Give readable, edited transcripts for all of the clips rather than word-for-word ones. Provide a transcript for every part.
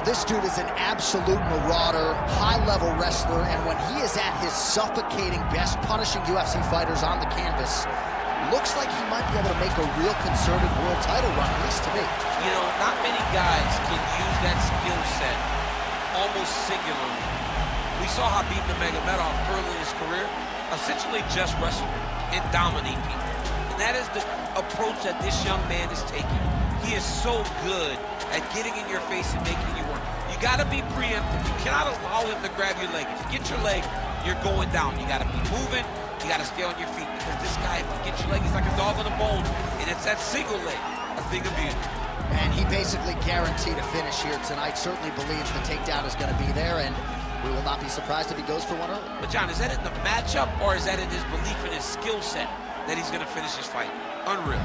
Well, this dude is an absolute marauder, high-level wrestler, and when he is at his suffocating best, punishing UFC fighters on the canvas, looks like he might be able to make a real concerted world title run, at least to me. You know, not many guys can use that skill set almost singularly. We saw Khabib Nurmagomedov early in his career essentially just wrestle and dominate people. And that is the approach that this young man is taking. He is so good at getting in your face and making you work. You gotta be preemptive. You cannot allow him to grab your leg. If you get your leg, you're going down. You gotta be moving, you gotta stay on your feet. Because this guy, if you get your leg, he's like a dog on a bone. And it's that single leg, a thing of beauty. And he basically guaranteed a finish here tonight. Certainly believes the takedown is gonna be there, and we will not be surprised if he goes for one early. But John, is that in the matchup, or is that in his belief in his skill set that he's gonna finish his fight? Unreal.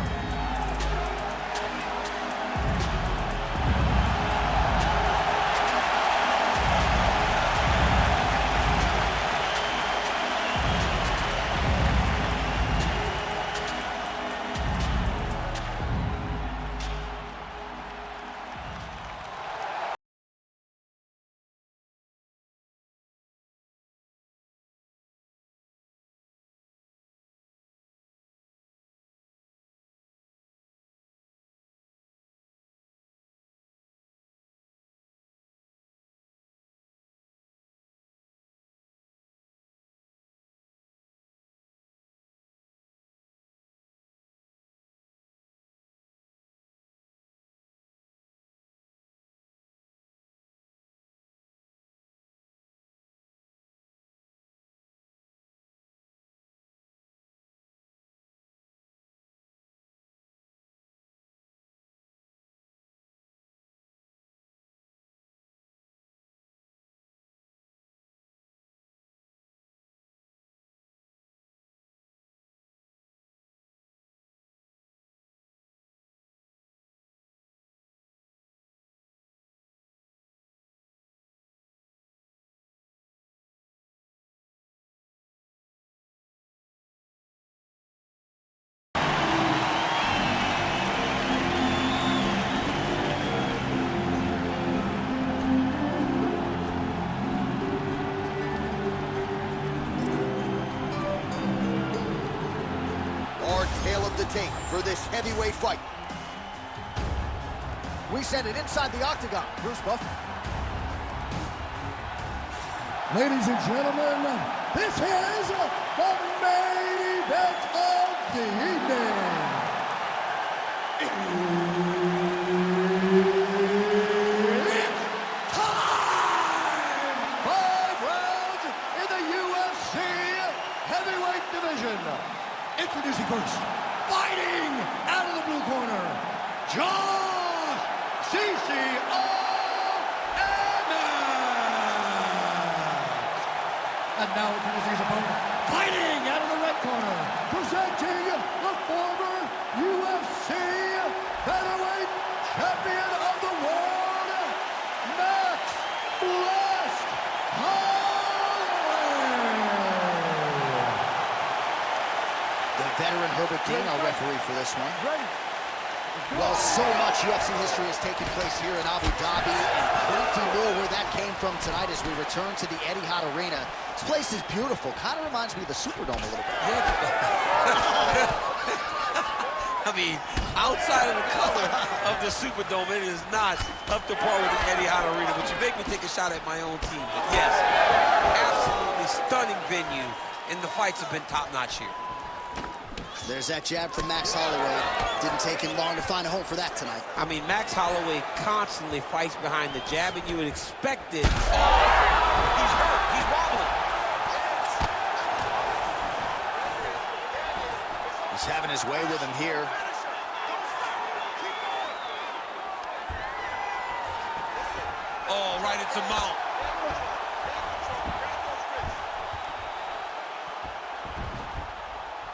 Of the tape for this heavyweight fight. We send it inside the octagon. Bruce Buffer. Ladies and gentlemen, this is the main event of the evening. It's time! 5 rounds in the UFC heavyweight division. Introducing first, fighting out of the blue corner, Josh CCO Emmett. And now introducing his opponent, fighting out of the red corner, presenting the former UFC featherweight champion of the world, Max Blessed Holloway. The veteran Herbert Dean, our referee for this one. Well, so much UFC history has taken place here in Abu Dhabi, and plenty more where that came from tonight as we return to the Etihad Arena. This place is beautiful. Kind of reminds me of the Superdome a little bit. Yeah. I mean, outside of the color of the Superdome, it is not up to par with the Etihad Arena, but you make me take a shot at my own team. But yes, absolutely stunning venue, and the fights have been top-notch here. There's that jab from Max Holloway. Didn't take him long to find a home for that tonight. I mean, Max Holloway constantly fights behind the jab, and you would expect it. Oh, he's hurt. He's wobbling. He's having his way with him here. Oh, right into mount.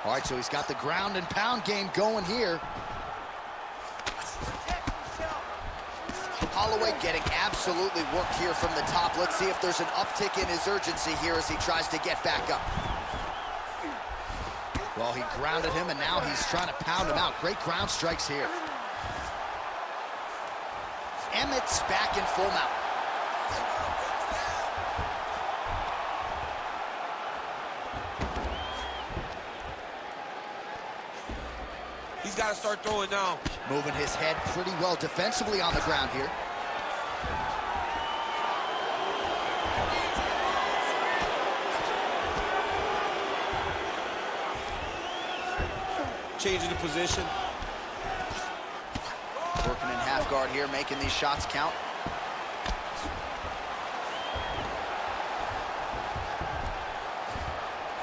All right, so he's got the ground and pound game going here. Holloway getting absolutely worked here from the top. Let's see if there's an uptick in his urgency here as he tries to get back up. Well, he grounded him, and now he's trying to pound him out. Great ground strikes here. Emmett's back in full mount. gotta start throwing now. Moving his head pretty well defensively on the ground here. Changing the position. Working in half guard here, making these shots count.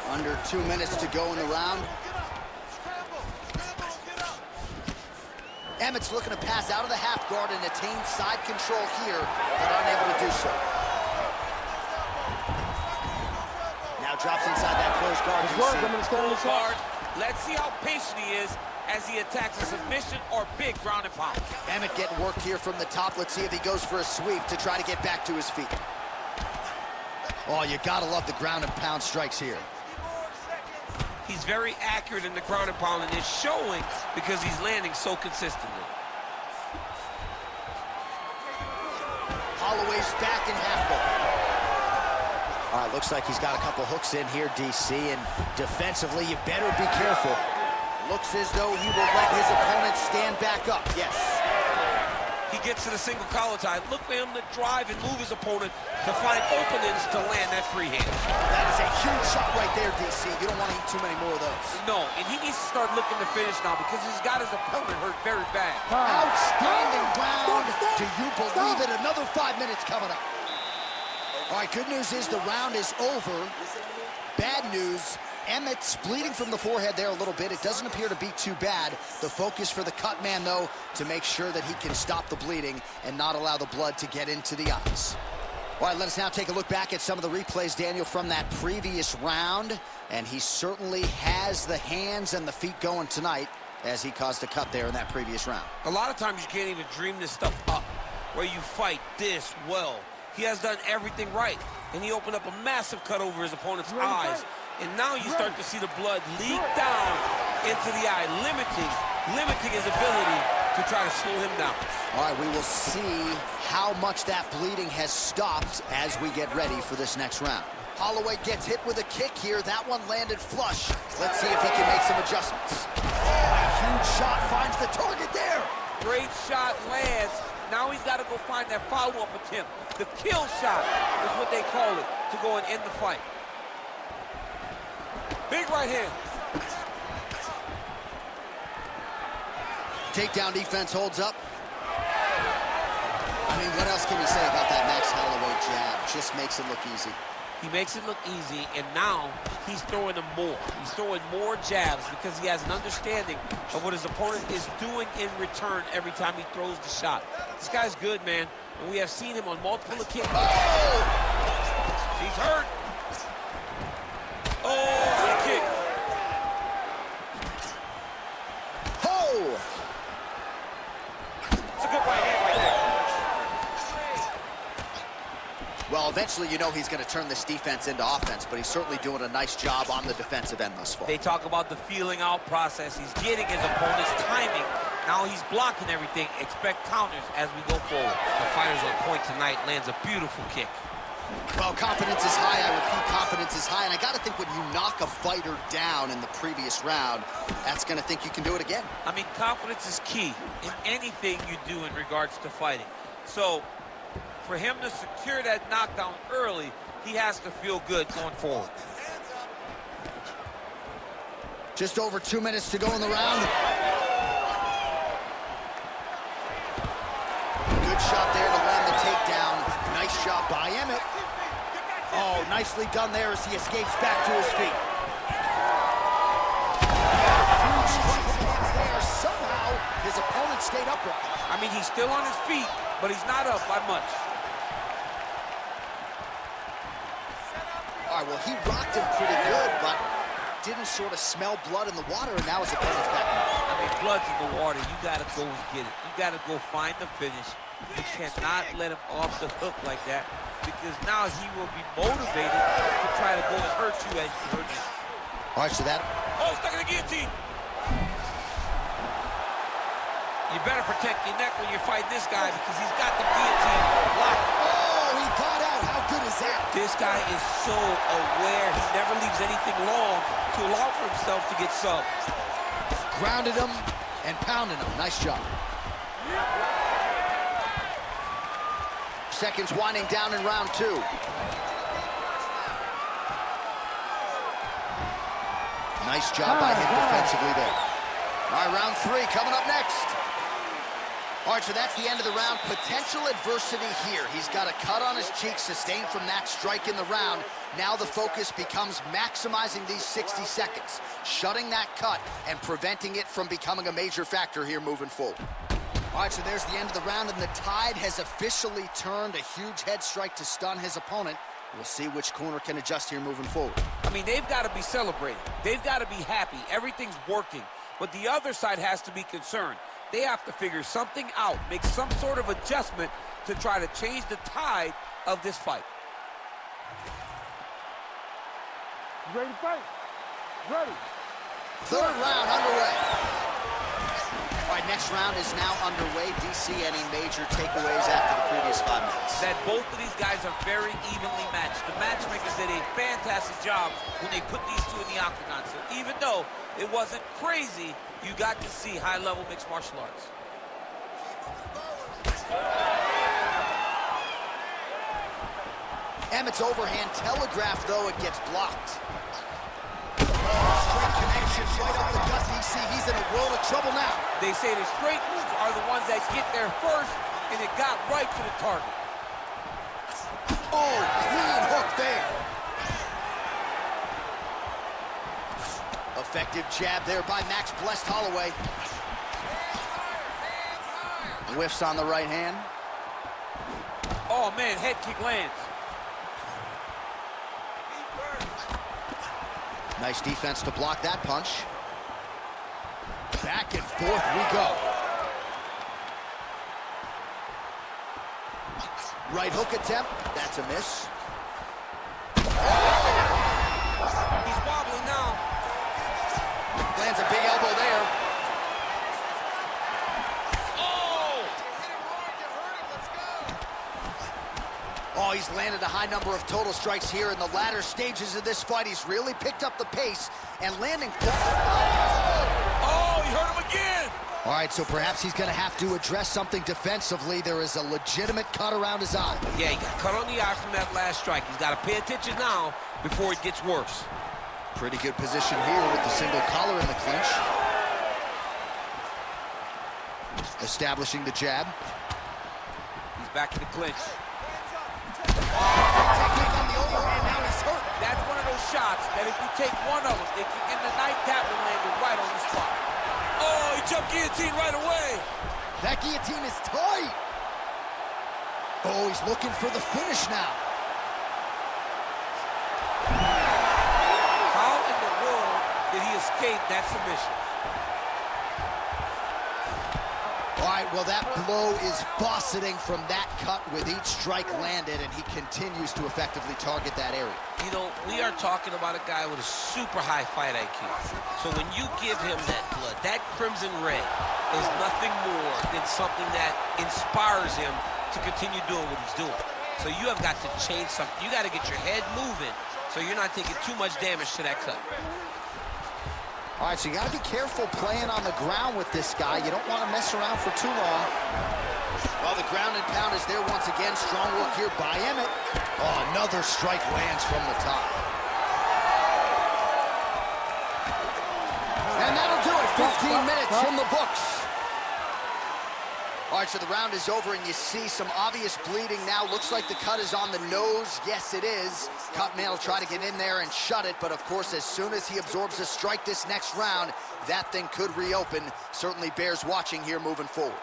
Under 2 minutes to go in the round. Emmett's looking to pass out of the half guard and attain side control here, but unable to do so. Now drops inside that closed guard. Guard. Let's see how patient he is as he attacks a submission or big ground and pound. Emmett getting worked here from the top. Let's see if he goes for a sweep to try to get back to his feet. Oh, you gotta love the ground and pound strikes here. He's very accurate in the ground and pound, and it's showing because he's landing so consistently. Holloway's back in half guard. All right, looks like he's got a couple hooks in here, DC, and defensively, you better be careful. Looks as though he will let his opponent stand back up. Yes. He gets to the single collar tie. Look for him to drive and move his opponent to find openings to land that free hand. That is a huge shot right there, DC. You don't want to eat too many more of those. No, and he needs to start looking to finish now because he's got his opponent hurt very bad. Outstanding round. Do you believe it? Another 5 minutes coming up. All right, good news is the round is over. Bad news, Emmett's bleeding from the forehead there a little bit. It doesn't appear to be too bad. The focus for the cut man, though, to make sure that he can stop the bleeding and not allow the blood to get into the eyes. All right, let us now take a look back at some of the replays, Daniel, from that previous round. And he certainly has the hands and the feet going tonight as he caused a cut there in that previous round. A lot of times you can't even dream this stuff up, where you fight this well. He has done everything right, and he opened up a massive cut over his opponent's eyes. And now you start to see the blood leak down into the eye, limiting his ability to try to slow him down. All right, we will see how much that bleeding has stopped as we get ready for this next round. Holloway gets hit with a kick here. That one landed flush. Let's see if he can make some adjustments. Oh, a huge shot finds the target there. Great shot lands. Now he's got to go find that follow-up attempt. The kill shot is what they call it, to go and end the fight. Big right hand. Takedown defense holds up. I mean, what else can you say about that Max Holloway jab? Just makes it look easy. He makes it look easy, and now he's throwing them more. He's throwing more jabs because he has an understanding of what his opponent is doing in return every time he throws the shot. This guy's good, man, and we have seen him on multiple occasions. Oh! He's hurt. Oh, good kick. Oh! It's a good right hand right there. Well, eventually, you know he's going to turn this defense into offense, but he's certainly doing a nice job on the defensive end thus far. They talk about the feeling out process. He's getting his opponent's timing. Now he's blocking everything. Expect counters as we go forward. The fighter's on point tonight, lands a beautiful kick. Well, confidence is high. I repeat, confidence is high. And I got to think when you knock a fighter down in the previous round, that's going to think you can do it again. I mean, confidence is key in anything you do in regards to fighting. So, for him to secure that knockdown early, he has to feel good going forward. Just over 2 minutes to go in the round. Good shot there to land the takedown. Nice shot by Emmett. Oh, nicely done there as he escapes back to his feet. Huge strike lands there. Somehow, his opponent stayed upright. I mean, he's still on his feet, but he's not up by much. All right, well, he rocked him pretty good, but didn't sort of smell blood in the water, and now his opponent's back. I mean, blood's in the water. You got to go and get it. You got to go find the finish. You cannot let him off the hook like that, because now he will be motivated to try to go and hurt you as you hurt him. All right, so that... Oh, stuck in the guillotine. You better protect your neck when you fight this guy because he's got the guillotine locked. Oh, he got out. How good is that? This guy is so aware. He never leaves anything long to allow for himself to get subbed. Grounded him, And pounding him. Nice job. Seconds winding down in round 2. Nice job by him defensively there. All right, round 3 coming up next. All right, so that's the end of the round. Potential adversity here. He's got a cut on his cheek sustained from that strike in the round. Now the focus becomes maximizing these 60 seconds, shutting that cut and preventing it from becoming a major factor here moving forward. All right, so there's the end of the round, and the tide has officially turned. A huge head strike to stun his opponent. We'll see which corner can adjust here moving forward. I mean, they've got to be celebrating. They've got to be happy. Everything's working. But the other side has to be concerned. They have to figure something out, make some sort of adjustment to try to change the tide of this fight. Ready to fight? Ready. Third round underway. All right, next round is now underway. DC, any major takeaways after the previous 5 minutes? That both of these guys are very evenly matched. The matchmakers did a fantastic job when they put these two in the octagon. So even though it wasn't crazy, you got to see high-level mixed martial arts. Emmett's overhand telegraphed, though it gets blocked. Straight connections right up the gut, DC. He's in a world of trouble now. They say the straight moves are the ones that get there first, and it got right to the target. Oh, clean hook there. Effective jab there by Max Blessed Holloway. Whiffs on the right hand. Oh, man, head kick lands. Nice defense to block that punch. Back and forth we go. Right hook attempt. That's a miss. He's wobbling now. Lands a big elbow there. Oh, he's landed a high number of total strikes here in the latter stages of this fight. He's really picked up the pace and landing. Oh, he hurt him again. All right, so perhaps he's going to have to address something defensively. There is a legitimate cut around his eye. Yeah, he got cut on the eye from that last strike. He's got to pay attention now before it gets worse. Pretty good position here with the single collar in the clinch. Establishing the jab. He's back in the clinch. Technique on the overhand, now he's hurt. That's one of those shots that if you take one of them, if you get the nightcap will land it right on the spot. Oh, he jumped guillotine right away. That guillotine is tight. Oh, he's looking for the finish now. How in the world did he escape that submission? All right, well, that blow is fauceting from that cut with each strike landed, and he continues to effectively target that area. You know, we are talking about a guy with a super high fight IQ. So when you give him that blood, that crimson red is nothing more than something that inspires him to continue doing what he's doing. So you have got to change something. You got to get your head moving so you're not taking too much damage to that cut. All right, so you got to be careful playing on the ground with this guy. You don't want to mess around for too long. Well, the ground and pound is there once again. Strong work here by Emmett. Oh, another strike lands from the top. And that'll do it. 15 minutes from the books. All right, so the round is over, and you see some obvious bleeding now. Looks like the cut is on the nose. Yes, it is. Cutman will try to get in there and shut it, but of course, as soon as he absorbs a strike this next round, that thing could reopen. Certainly bears watching here moving forward.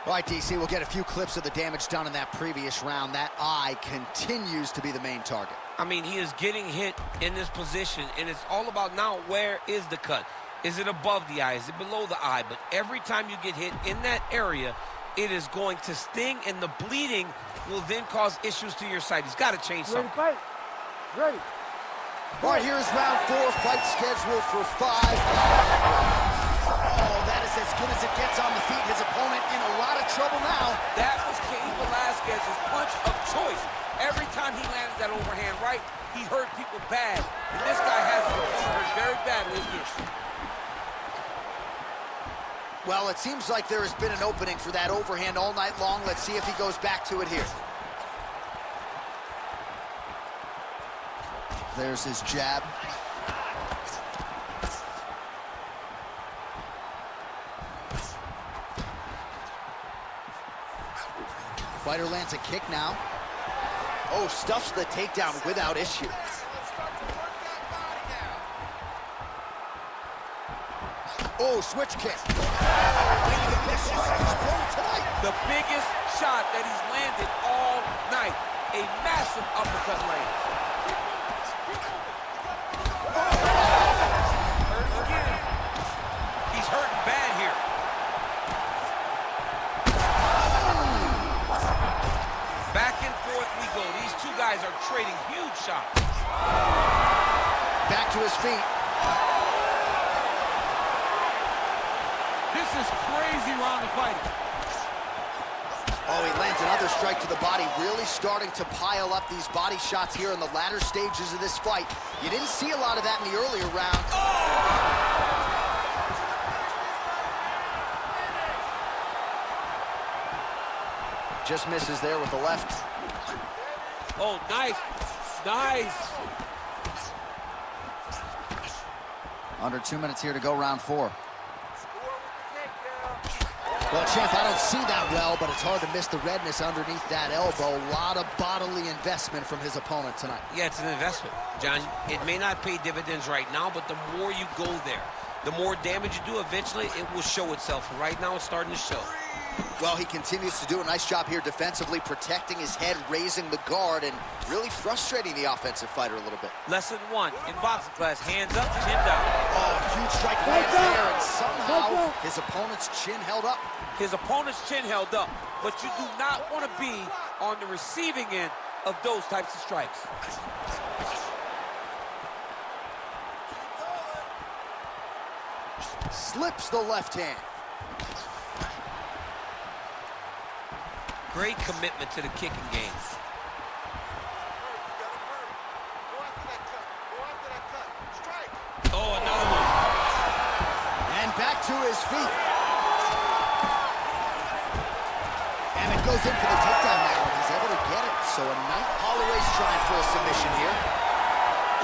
All right, DC, we'll get a few clips of the damage done in that previous round. That eye continues to be the main target. I mean, he is getting hit in this position, and it's all about now, where is the cut? Is it above the eye? Is it below the eye? But every time you get hit in that area, it is going to sting, and the bleeding will then cause issues to your sight. He's got to change something. Ready, fight. Ready. All right, here's round 4, fight scheduled for 5. Oh, that is as good as it gets on the feet. His opponent in a lot of trouble now. That was Cain Velasquez's punch of choice. Every time he landed that overhand right, he hurt people bad. And this guy has hurt very badly again. Well, it seems like there has been an opening for that overhand all night long. Let's see if he goes back to it here. There's his jab. Fighter lands a kick now. Oh, stuffs the takedown without issue. Oh, switch kick. The biggest shot that he's landed all night. A massive uppercut land. Hurt again. He's hurting bad here. Back and forth we go. These two guys are trading huge shots. Back to his feet. This is crazy round of fighting. Oh, he lands another strike to the body, really starting to pile up these body shots here in the latter stages of this fight. You didn't see a lot of that in the earlier round. Just misses there with the left. Oh, nice. Nice. Under 2 minutes here to go, round 4. Well, champ, I don't see that well, but it's hard to miss the redness underneath that elbow. A lot of bodily investment from his opponent tonight. Yeah, it's an investment, John. It may not pay dividends right now, but the more you go there, the more damage you do, eventually it will show itself. Right now, it's starting to show. Well, he continues to do a nice job here defensively, protecting his head, raising the guard, and really frustrating the offensive fighter a little bit. Lesson 1 in boxing class, hands up, chin down. Oh, huge strike lands there, and somehow his opponent's chin held up. His opponent's chin held up, but you do not want to be on the receiving end of those types of strikes. Slips the left hand. Great commitment to the kicking game. Oh, another one. And back to his feet. Emmett goes in for the takedown now, and he's able to get it. So a nice Holloway's trying for a submission here.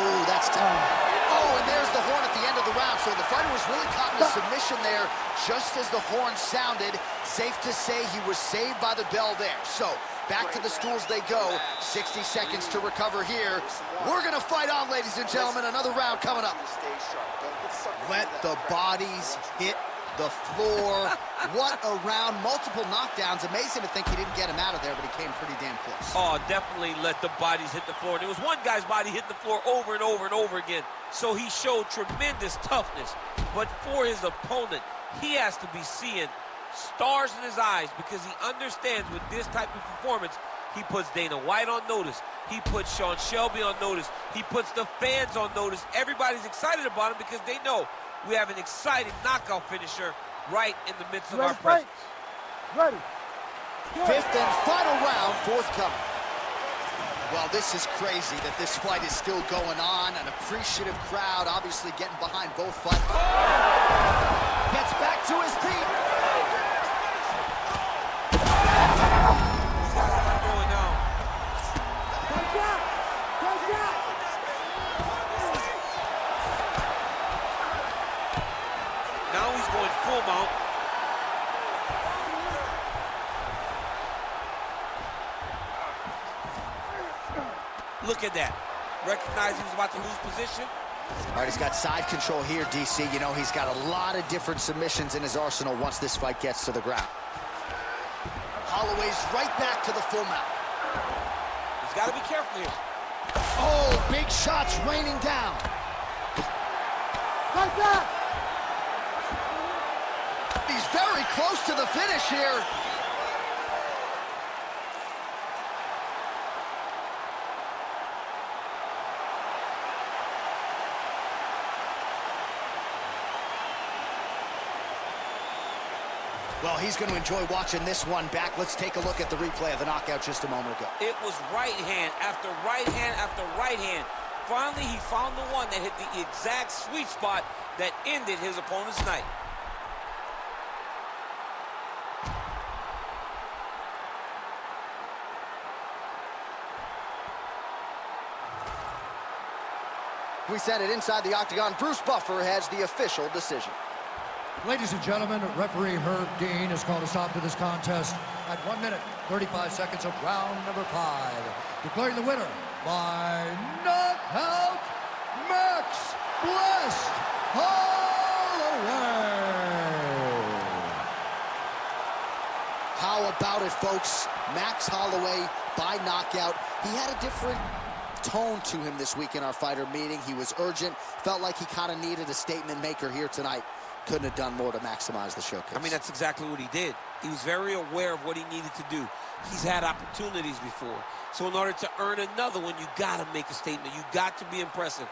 Ooh, that's tough. Oh, and there's the horn at the end of the round. So the fighter was really caught in a submission there just as the horn sounded. Safe to say he was saved by the bell there. So back to the stools they go. 60 seconds to recover here. We're going to fight on, ladies and gentlemen. Another round coming up. Let the bodies hit the floor. What a round. Multiple knockdowns. Amazing to think he didn't get him out of there, but he came pretty damn close. Oh, definitely let the bodies hit the floor. There was one guy's body hit the floor over and over and over again. So he showed tremendous toughness. But for his opponent, he has to be seeing stars in his eyes because he understands with this type of performance, he puts Dana White on notice. He puts Sean Shelby on notice. He puts the fans on notice. Everybody's excited about him because they know we have an exciting knockout finisher right in the midst of our presence. Ready. Fifth and final round, forthcoming. Well, this is crazy that this fight is still going on. An appreciative crowd obviously getting behind both fighters. Gets back to his feet. Now he's going full mount. Look at that. Recognize he was about to lose position. All right, he's got side control here, DC. You know, he's got a lot of different submissions in his arsenal once this fight gets to the ground. Holloway's right back to the full mount. He's got to be careful here. Oh, big shots raining down. Like that. He's very close to the finish here. Well, he's going to enjoy watching this one back. Let's take a look at the replay of the knockout just a moment ago. It was right hand after right hand after right hand. Finally, he found the one that hit the exact sweet spot that ended his opponent's night. We send it inside the octagon. Bruce Buffer has the official decision. Ladies and gentlemen, referee Herb Dean has called a stop to this contest at 1 minute, 35 seconds of round number 5. Declaring the winner by knockout, Max Blessed Holloway. How about it, folks? Max Holloway by knockout. He had a different tone to him this week in our fighter meeting. He was urgent, felt like he kind of needed a statement maker here tonight. Couldn't have done more to maximize the showcase. I mean, that's exactly what he did. He was very aware of what he needed to do. He's had opportunities before. So in order to earn another one, you got to make a statement. You got to be impressive.